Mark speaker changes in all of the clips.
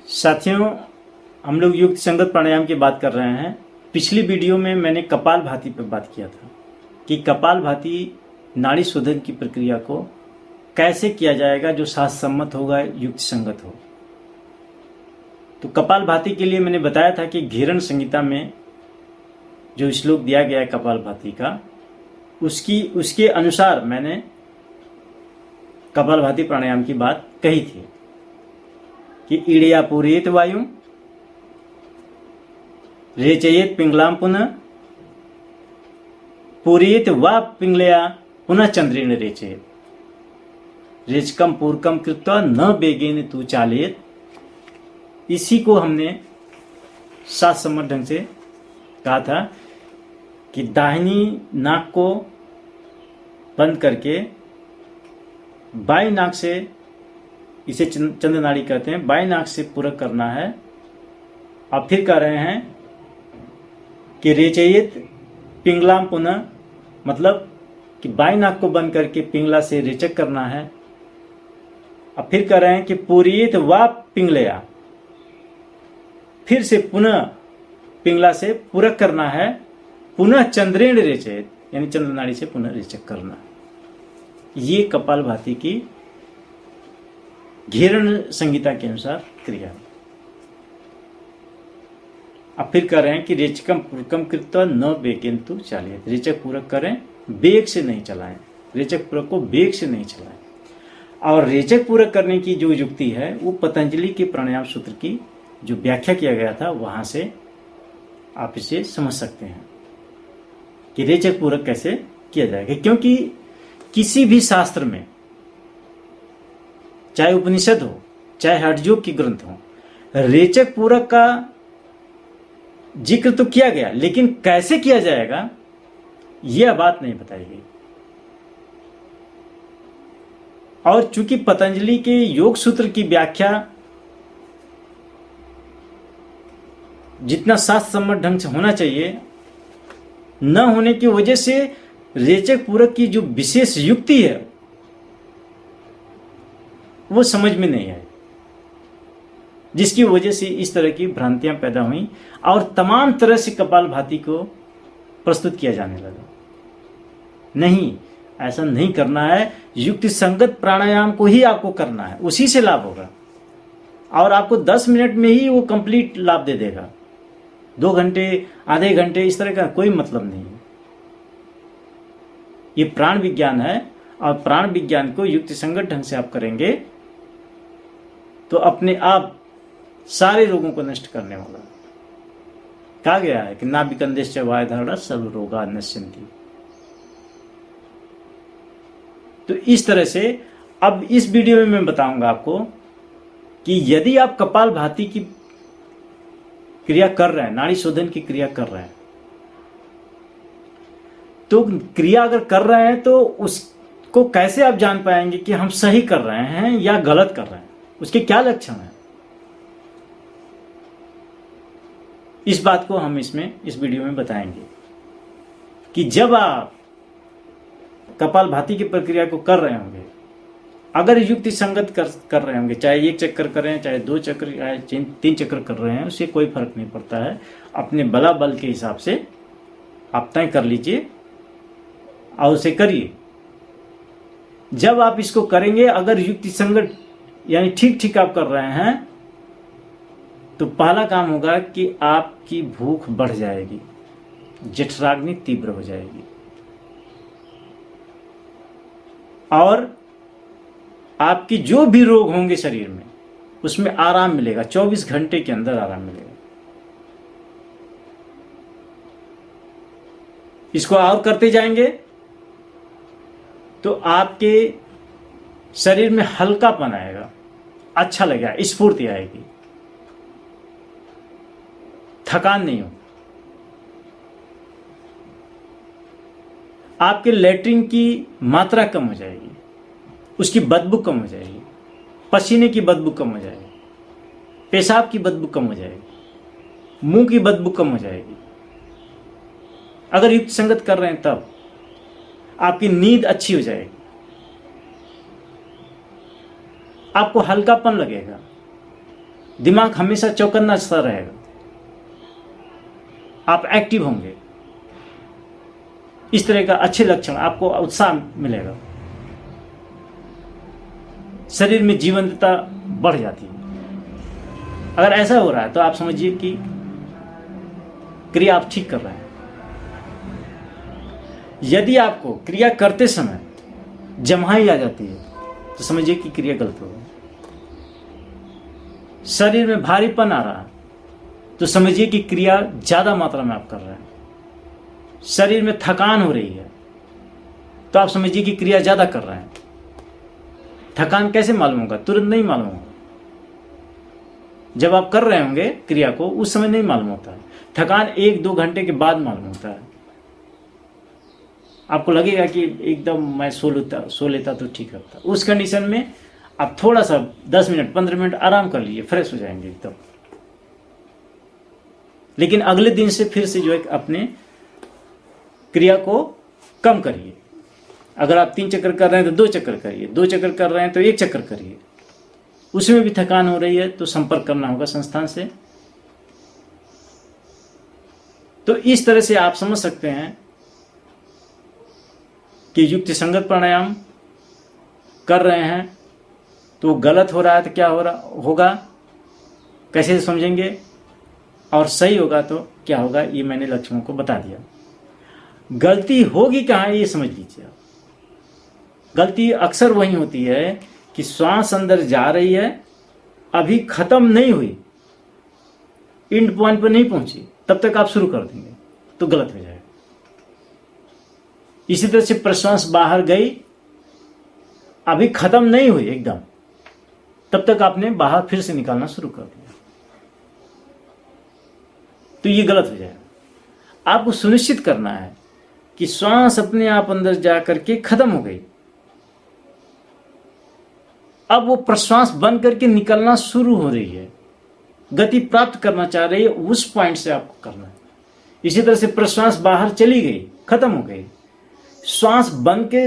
Speaker 1: साथियों, हम लोग युक्त संगत प्राणायाम की बात कर रहे हैं। पिछली वीडियो में मैंने कपालभाति पर बात किया था कि कपालभाति नाड़ी शोधन की प्रक्रिया को कैसे किया जाएगा जो शास्त्र सम्मत होगा, युक्त संगत हो। तो कपालभाति के लिए मैंने बताया था कि घिरण संहिता में जो श्लोक दिया गया है कपालभाति का, उसके अनुसार मैंने कपालभाति प्राणायाम की बात कही थी कि ईड़या पूरयेत वायु रेचयेत पिंगलाम पुनः पूरयेत वा पिंगलया पुनः चंद्रेण रेचयेत रेचकम पूर्कम कृत्वा न बेगेन तू चालेत। इसी को हमने शास्त्र सम्मत ढंग से कहा था कि दाहिनी नाक को बंद करके बाई नाक से, इसे चंद्र नाड़ी कहते हैं, बाई नाक से पूरक करना है। अब फिर कह रहे हैं कि रेचयित पिंगलाम पुनः, मतलब कि बाई नाक को बंद करके पिंगला से रेचक करना है। अब फिर कह रहे हैं कि पूरियत व पिंगलया, फिर से पुनः पिंगला से पूरक करना है, पुनः चंद्रेण रेचयित यानी चंद्र नाड़ी से पुनः रेचक करना। ये कपालभाति की घिरण संहिता के अनुसार क्रिया। अब फिर कह रहे हैं कि रेचकम पूरकम कृत्वा न बेगेन तू चालेत। रेचक पूरक करें, बेग से नहीं चलाएं। रेचक पूरक को बेग से नहीं चलाएं। और रेचक पूरक करने की जो युक्ति है वो पतंजलि के प्राणायाम सूत्र की जो व्याख्या किया गया था वहां से आप इसे समझ सकते हैं कि रेचक पूरक कैसे किया जाएगा। क्योंकि किसी भी शास्त्र में, चाहे उपनिषद हो चाहे हठयोग की ग्रंथ हो, रेचक पूरक का जिक्र तो किया गया, लेकिन कैसे किया जाएगा यह बात नहीं बताई गई। और चूंकि पतंजलि के योग सूत्र की व्याख्या जितना शास्त्र सम्मत ढंग से होना चाहिए न होने की वजह से रेचक पूरक की जो विशेष युक्ति है वो समझ में नहीं आई, जिसकी वजह से इस तरह की भ्रांतियां पैदा हुई और तमाम तरह से कपालभाति को प्रस्तुत किया जाने लगा। नहीं, ऐसा नहीं करना है। युक्ति संगत प्राणायाम को ही आपको करना है, उसी से लाभ होगा और आपको 10 मिनट में ही वो कंप्लीट लाभ दे देगा। 2 घंटे, आधे घंटे, इस तरह का कोई मतलब नहीं है। ये प्राण विज्ञान है और प्राण विज्ञान को युक्ति संगत ढंग से आप करेंगे तो अपने आप सारे रोगों को नष्ट करने वाला। कहा गया है कि नाभिकंदेश वायुधारणा सर्व रोगा नश्यन्ति। तो इस तरह से अब इस वीडियो में मैं बताऊंगा आपको कि यदि आप कपालभाति की क्रिया कर रहे हैं, नाड़ी शोधन की क्रिया कर रहे हैं, तो क्रिया अगर कर रहे हैं तो उसको कैसे आप जान पाएंगे कि हम सही कर रहे हैं या गलत कर रहे हैं, उसके क्या लक्षण हैं। इस बात को हम इस वीडियो में बताएंगे कि जब आप कपालभाति की प्रक्रिया को कर रहे होंगे, अगर युक्ति संगत कर रहे होंगे, चाहे 1 चक्कर करें, चाहे 2 चक्कर, चाहे 3 चक्कर कर रहे हैं, उससे कोई फर्क नहीं पड़ता है। अपने बला बल के हिसाब से आप तय कर लीजिए और उसे करिए। जब आप इसको करेंगे, अगर युक्ति संगत यानी ठीक ठीक आप कर रहे हैं, तो पहला काम होगा कि आपकी भूख बढ़ जाएगी, जठराग्नि तीव्र हो जाएगी और आपकी जो भी रोग होंगे शरीर में उसमें आराम मिलेगा। 24 घंटे के अंदर आराम मिलेगा। इसको और करते जाएंगे तो आपके शरीर में हल्कापन आएगा, अच्छा लगेगा, स्फूर्ति आएगी, थकान नहीं हो। आपके लैट्रिन की मात्रा कम हो जाएगी, उसकी बदबू कम हो जाएगी, पसीने की बदबू कम हो जाएगी, पेशाब की बदबू कम हो जाएगी, मुंह की बदबू कम हो जाएगी। अगर युक्त संगत कर रहे हैं तब आपकी नींद अच्छी हो जाएगी, आपको हल्कापन लगेगा, दिमाग हमेशा चौकन्ना सा रहेगा, आप एक्टिव होंगे। इस तरह का अच्छे लक्षण, आपको उत्साह मिलेगा, शरीर में जीवंतता बढ़ जाती है। अगर ऐसा हो रहा है तो आप समझिए कि क्रिया आप ठीक कर रहे हैं। यदि आपको क्रिया करते समय जम्हाई आ जाती है तो समझिए कि क्रिया गलत हो गई। शरीर में भारीपन आ रहा है तो समझिए कि क्रिया ज्यादा मात्रा में आप कर रहे हैं। शरीर में थकान हो रही है तो आप समझिए कि क्रिया ज्यादा कर रहे हैं। थकान कैसे मालूम होगा? तुरंत नहीं मालूम होगा। जब आप कर रहे होंगे क्रिया को उस समय नहीं मालूम होता है। थकान 1-2 घंटे के बाद मालूम होता है। आपको लगेगा कि एकदम मैं सो लेता तो ठीक रहता। उस कंडीशन में आप थोड़ा सा 10 मिनट 15 मिनट आराम कर लीजिए, फ्रेश हो जाएंगे एकदम। लेकिन अगले दिन से फिर से जो है अपने क्रिया को कम करिए। अगर आप 3 चक्कर कर रहे हैं तो 2 चक्कर करिए, 2 चक्कर कर रहे हैं तो 1 चक्कर करिए। उसमें भी थकान हो रही है तो संपर्क करना होगा संस्थान से। तो इस तरह से आप समझ सकते हैं कि युक्ति संगत प्राणायाम कर रहे हैं तो गलत हो रहा है तो क्या होगा, कैसे समझेंगे, और सही होगा तो क्या होगा, ये मैंने लक्षणों को बता दिया। गलती होगी कहाँ ये समझ लीजिए आप। गलती अक्सर वही होती है कि श्वास अंदर जा रही है, अभी खत्म नहीं हुई, एंड पॉइंट पर नहीं पहुंची, तब तक आप शुरू कर देंगे तो गलत हो जाएगा। इसी तरह से प्रश्वास बाहर गई, अभी खत्म नहीं हुई एकदम, तब तक आपने बाहर फिर से निकालना शुरू कर दिया तो ये गलत हो जाएगा। आपको सुनिश्चित करना है कि श्वास अपने आप अंदर जा करके खत्म हो गई, अब वो प्रश्वास बंद करके निकलना शुरू हो रही है, गति प्राप्त करना चाह रही है, उस पॉइंट से आपको करना है। इसी तरह से प्रश्वास बाहर चली गई, खत्म हो गई, श्वास बंद के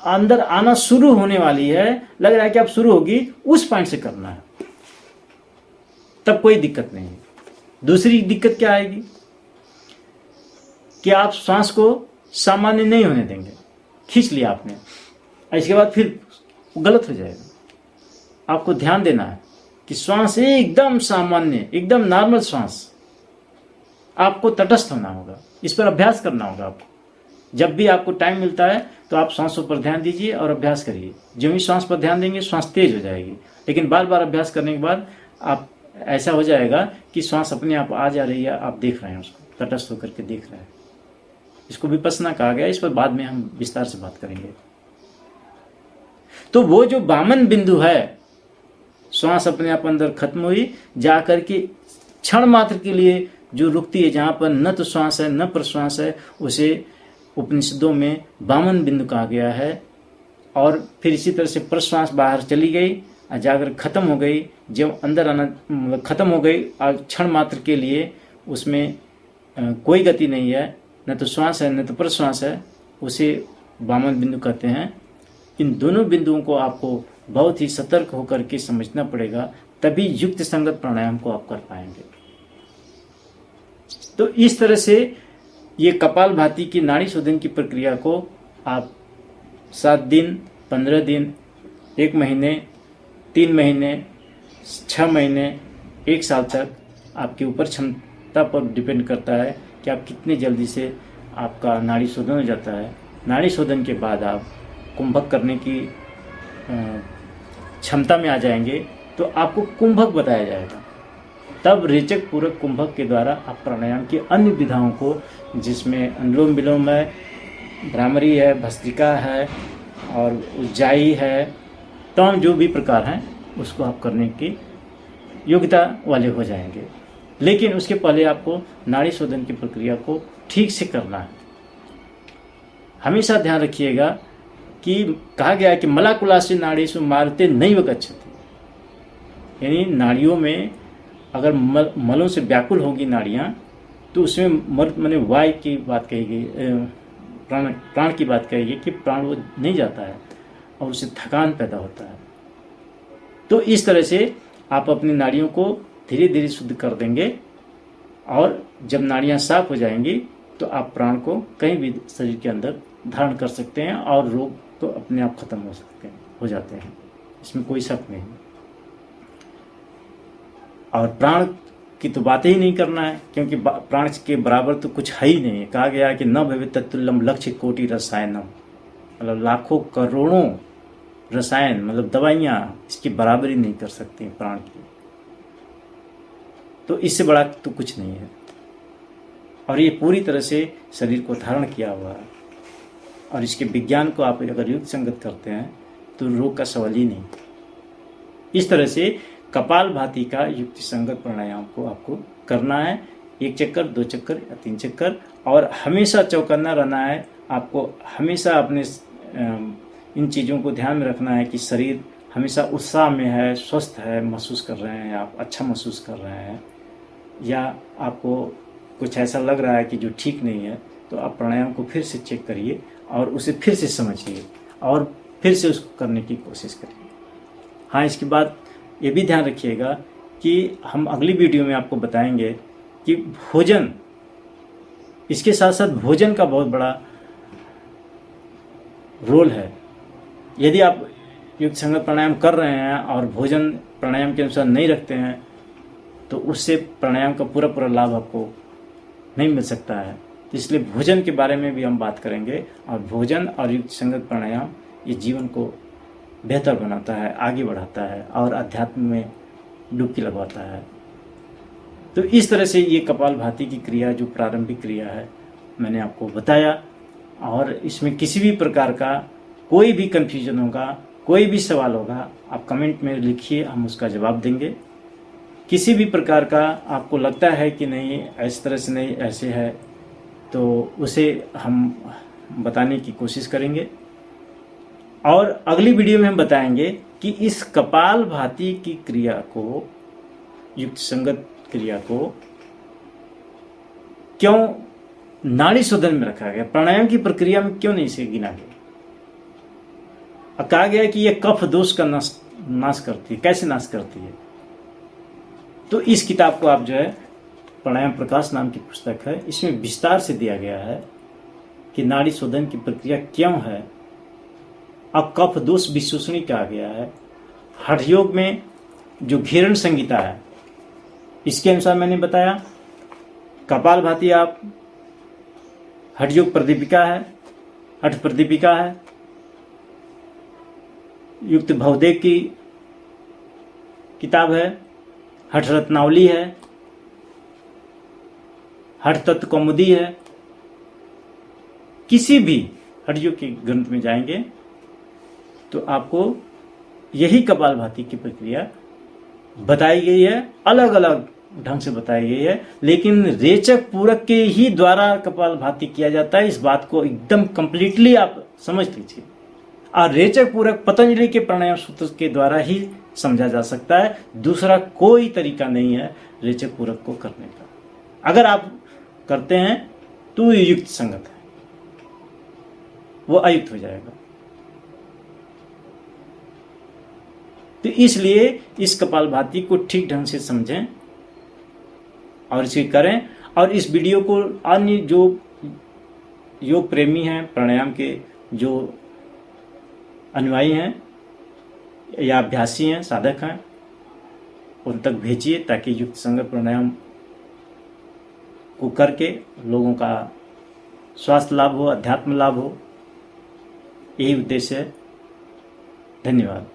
Speaker 1: अंदर आना शुरू होने वाली है, लग रहा है कि अब शुरू होगी, उस पॉइंट से करना है, तब कोई दिक्कत नहीं है। दूसरी दिक्कत क्या आएगी कि आप श्वास को सामान्य नहीं होने देंगे, खींच लिया आपने, इसके बाद फिर गलत हो जाएगा। आपको ध्यान देना है कि श्वास एकदम सामान्य, एकदम नॉर्मल श्वास, आपको तटस्थ होना होगा। इस पर अभ्यास करना होगा आपको। जब भी आपको टाइम मिलता है तो आप सांसों पर ध्यान दीजिए और अभ्यास करिए। जो ही श्वास पर ध्यान देंगे श्वास तेज हो जाएगी, लेकिन बार बार अभ्यास करने के बाद आप ऐसा हो जाएगा कि श्वास अपने आप आ जा रही है, आप देख रहे हैं उसको, तटस्थ होकर के देख रहे हैं। इसको विपश्यना कहा गया, इस पर बाद में हम विस्तार से बात करेंगे। तो वो जो वामन बिंदु है, श्वास अपने आप अंदर खत्म हुई, जा करके क्षण मात्र के लिए जो रुकती है, जहां पर न तो श्वास है न प्रश्वास है, उसे उपनिषदों में वामन बिंदु कहा गया है। और फिर इसी तरह से प्रश्वास बाहर चली गई और जाकर खत्म हो गई, जब अंदर आना खत्म हो गई और क्षण मात्र के लिए उसमें कोई गति नहीं है, न तो श्वास है न तो प्रश्वास है, उसे वामन बिंदु कहते हैं। इन दोनों बिंदुओं को आपको बहुत ही सतर्क होकर के समझना पड़ेगा, तभी युक्त संगत प्राणायाम को आप कर पाएंगे। तो इस तरह से ये कपालभाति की नाड़ी शोधन की प्रक्रिया को आप 7 दिन, 15 दिन, 1 महीने, 3 महीने, 6 महीने, 1 साल तक, आपके ऊपर क्षमता पर डिपेंड करता है कि आप कितने जल्दी से आपका नाड़ी शोधन हो जाता है। नाड़ी शोधन के बाद आप कुंभक करने की क्षमता में आ जाएंगे तो आपको कुंभक बताया जाएगा। तब रेचक पूरक कुंभक के द्वारा आप प्राणायाम की अन्य विधाओं को, जिसमें अनुलोम विलोम है, भ्रामरी है, भस्त्रिका है और उज्जाई है, तमाम जो भी प्रकार हैं, उसको आप करने की योग्यता वाले हो जाएंगे। लेकिन उसके पहले आपको नाड़ी शोधन की प्रक्रिया को ठीक से करना है। हमेशा ध्यान रखिएगा कि कहा गया है कि मलाकुलास्य नाड़ीषु मारते नैव गच्छति, यानी नाड़ियों में अगर मलों से व्याकुल होगी नाड़ियाँ तो उसमें मैंने वायु की बात कही गई, प्राण की बात कही गई कि प्राण वो नहीं जाता है और उससे थकान पैदा होता है। तो इस तरह से आप अपनी नाड़ियों को धीरे धीरे शुद्ध कर देंगे। और जब नाड़ियाँ साफ हो जाएंगी तो आप प्राण को कहीं भी शरीर के अंदर धारण कर सकते हैं और रोग तो अपने आप खत्म हो जाते हैं, इसमें कोई शक नहीं। और प्राण की तो बातें ही नहीं करना है, क्योंकि प्राण के बराबर तो कुछ है ही नहीं है। कहा गया है कि न भवे तत्तुल्यम लक्ष्य कोटि रसायनम, मतलब लाखों करोड़ों रसायन मतलब दवाइयाँ इसकी बराबरी नहीं कर सकती प्राण की। तो इससे बड़ा तो कुछ नहीं है। और ये पूरी तरह से शरीर को धारण किया हुआ है। और इसके विज्ञान को आप अगर युक्त संगत करते हैं तो रोग का सवाल ही नहीं। इस तरह से कपाल भाती का युक्ति संगत प्राणायाम को आपको करना है, 1 चक्कर 2 चक्कर या 3 चक्कर। और हमेशा चौकन्ना रहना है, आपको हमेशा अपने इन चीज़ों को ध्यान में रखना है कि शरीर हमेशा उत्साह में है, स्वस्थ है, महसूस कर रहे हैं आप, अच्छा महसूस कर रहे हैं, या आपको कुछ ऐसा लग रहा है कि जो ठीक नहीं है, तो आप प्राणायाम को फिर से चेक करिए और उसे फिर से समझिए और फिर से उसको करने की कोशिश करिए। हाँ, इसके बाद ये भी ध्यान रखिएगा कि हम अगली वीडियो में आपको बताएंगे कि भोजन, इसके साथ साथ भोजन का बहुत बड़ा रोल है। यदि आप युक्त संगत प्राणायाम कर रहे हैं और भोजन प्राणायाम के अनुसार नहीं रखते हैं तो उससे प्राणायाम का पूरा लाभ आपको नहीं मिल सकता है। तो इसलिए भोजन के बारे में भी हम बात करेंगे। और भोजन और युक्त संगत प्राणायाम ये जीवन को बेहतर बनाता है, आगे बढ़ाता है और अध्यात्म में डुबकी लगवाता है। तो इस तरह से ये कपालभाति की क्रिया जो प्रारंभिक क्रिया है मैंने आपको बताया। और इसमें किसी भी प्रकार का कोई भी कन्फ्यूजन होगा, कोई भी सवाल होगा, आप कमेंट में लिखिए, हम उसका जवाब देंगे। किसी भी प्रकार का आपको लगता है कि नहीं इस तरह से नहीं ऐसे है, तो उसे हम बताने की कोशिश करेंगे। और अगली वीडियो में हम बताएंगे कि इस कपालभाति की क्रिया को, युक्त संगत क्रिया को क्यों नाड़ी शोधन में रखा गया, प्राणायाम की प्रक्रिया में क्यों नहीं इसे गिना गया। कहा गया है कि यह कफ दोष का नाश करती है। कैसे नाश करती है? तो इस किताब को आप जो है, प्राणायाम प्रकाश नाम की पुस्तक है, इसमें विस्तार से दिया गया है कि नाड़ी शोधन की प्रक्रिया क्यों है। अब कफ दोष विशोषणी कहा गया है। हठ योग में जो घेरण संहिता है इसके अनुसार मैंने बताया कपालभाति आप हठ योग प्रदीपिका है, हठ प्रदीपिका है, युक्त भवदेव की किताब है, हठ रत्नावली है, हठ तत्व कौमुदी है। किसी भी हठ योग के ग्रंथ में जाएंगे तो आपको यही कपालभाति की प्रक्रिया बताई गई है, अलग अलग ढंग से बताई गई है, लेकिन रेचक पूरक के ही द्वारा कपालभाति किया जाता है। इस बात को एकदम कंप्लीटली आप समझ लीजिए। और रेचक पूरक पतंजलि के प्राणायाम सूत्र के द्वारा ही समझा जा सकता है, दूसरा कोई तरीका नहीं है रेचक पूरक को करने का। अगर आप करते हैं तो ये युक्त संगत है, वो अयुक्त हो जाएगा। तो इसलिए इस कपालभाति को ठीक ढंग से समझें और इसे करें। और इस वीडियो को अन्य जो योग प्रेमी हैं, प्राणायाम के जो अनुयायी हैं या अभ्यासी हैं, साधक हैं, उन तक भेजिए ताकि युक्त संगत प्राणायाम को करके लोगों का स्वास्थ्य लाभ हो, अध्यात्म लाभ हो। यही उद्देश्य है। धन्यवाद।